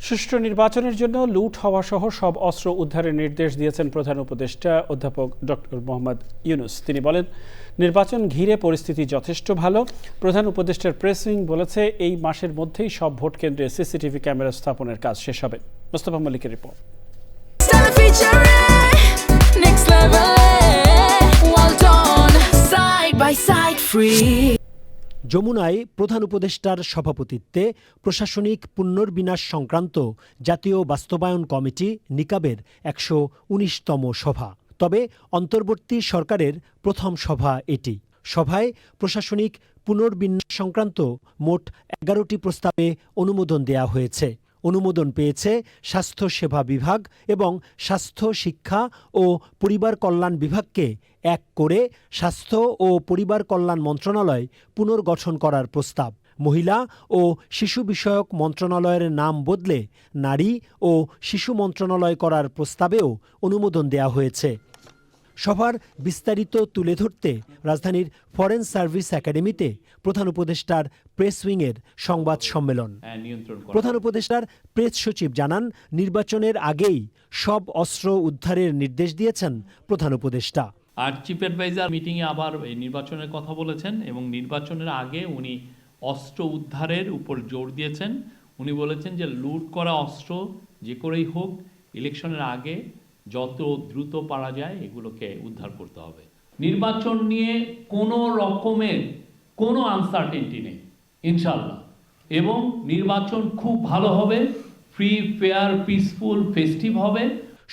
সুষ্ঠু নির্বাচনের জন্য লুট হওয়া সহ সব অস্ত্র উদ্ধারের নির্দেশ দিয়েছেন প্রধান উপদেষ্টা অধ্যাপক ডক্টর মোহাম্মদ ইউনূস। তিনি বলেন, নির্বাচন ঘিরে পরিস্থিতি যথেষ্ট ভালো। প্রধান উপদেষ্টার প্রেস উইং বলেছে, এই মাসের মধ্যেই সব ভোট কেন্দ্রে সিসিটিভি ক্যামেরা স্থাপনের কাজ শেষ হবে। মোস্তফা মল্লিকের রিপোর্ট। যমুনায় প্রধান উপদেষ্টার সভাপতিত্বে প্রশাসনিক পুনর্বিন্যাস সংক্রান্ত জাতীয় বাস্তবায়ন কমিটি নিকাবের ১১৯তম সভা। তবে অন্তর্বর্তী সরকারের প্রথম সভা এটি। সভায় প্রশাসনিক পুনর্বিন্যাস সংক্রান্ত মোট ১১টি প্রস্তাবে অনুমোদন দেয়া হয়েছে। অনুমোদন পেয়েছে স্বাস্থ্য সেবা বিভাগ এবং স্বাস্থ্য শিক্ষা ও পরিবার কল্যাণ বিভাগকে এক করে স্বাস্থ্য ও পরিবার কল্যাণ মন্ত্রণালয় পুনর্গঠন করার প্রস্তাব। মহিলা ও শিশু বিষয়ক মন্ত্রণালয়ের নাম বদলে নারী ও শিশু মন্ত্রণালয় করার প্রস্তাবেও অনুমোদন দেয়া হয়েছে। সভার বিস্তারিত তুলে ধরতে রাজধানীর ফরেন সার্ভিস একাডেমিতে প্রধান উপদেষ্টার প্রেস উইংয়ের সংবাদ সম্মেলন। প্রধান উপদেষ্টার প্রেস সচিব জানান, নির্বাচনের আগেই সব অস্ত্র উদ্ধারের নির্দেশ দিয়েছেন প্রধান উপদেষ্টা। আর চিফ অ্যাডভাইজার মিটিংয়ে আবার এই নির্বাচনের কথা বলেছেন এবং নির্বাচনের আগে উনি অস্ত্র উদ্ধারের উপর জোর দিয়েছেন। উনি বলেছেন যে লুট করা অস্ত্র যে করেই হোক ইলেকশনের আগে যত দ্রুত পারা যায় এগুলোকে উদ্ধার করতে হবে। নির্বাচন নিয়ে কোনো রকমের কোনো আনসার্টেনটি নেই ইনশাআল্লাহ, এবং নির্বাচন খুব ভালো হবে, ফ্রি ফেয়ার পিসফুল ফেস্টিভ হবে।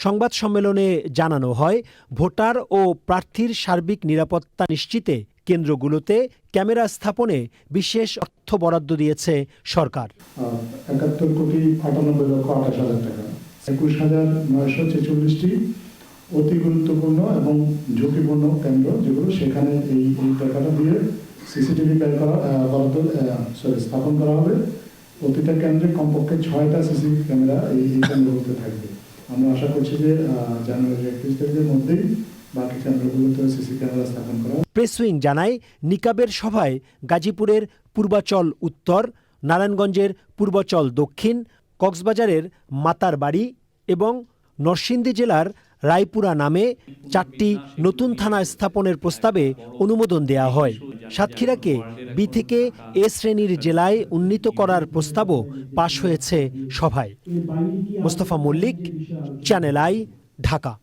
সংবাদ সম্মেলনে জানানো হয়, ভোটার ও প্রার্থীর সার্বিক নিরাপত্তা নিশ্চিতে কেন্দ্রগুলোতে ক্যামেরা স্থাপনে বিশেষ অর্থ বরাদ্দ দিয়েছে সরকার। ৭১,৯৮,২৮,০০০ টাকা, ২১,৯৪৬টি অতি গুরুত্বপূর্ণ এবং ঝুঁকিপূর্ণ কেন্দ্র, যেগুলো সেখানে এই টাকাটা দিয়ে সিসিটিভি স্থাপন করা হবে। প্রতিটা কেন্দ্রে কমপক্ষে ৬টা সিসিটিভি ক্যামেরা এই কেন্দ্রগুলোতে থাকবে। আমরা আশা করছি যে জানুয়ারি ৩১ তারিখের মধ্যেই বাকি কেন্দ্রগুলোতে সিসি ক্যামেরা স্থাপন করা। প্রেস উইং জানায়, নিকাবের সভায় গাজীপুরের পূর্বাচল উত্তর, নারায়ণগঞ্জের পূর্বাচল দক্ষিণ, কক্সবাজারের মাতার বাড়ি এবং নরসিংদী জেলার রায়পুরা নামে ৪টি নতুন থানা স্থাপনের প্রস্তাবে অনুমোদন দেয়া হয়। সাতক্ষীরাকে বি থেকে এ শ্রেণীর জেলায় উন্নীত করার প্রস্তাবও পাশ হয়েছে সভায়। Mostafa Mallik, Channel I, Dhaka.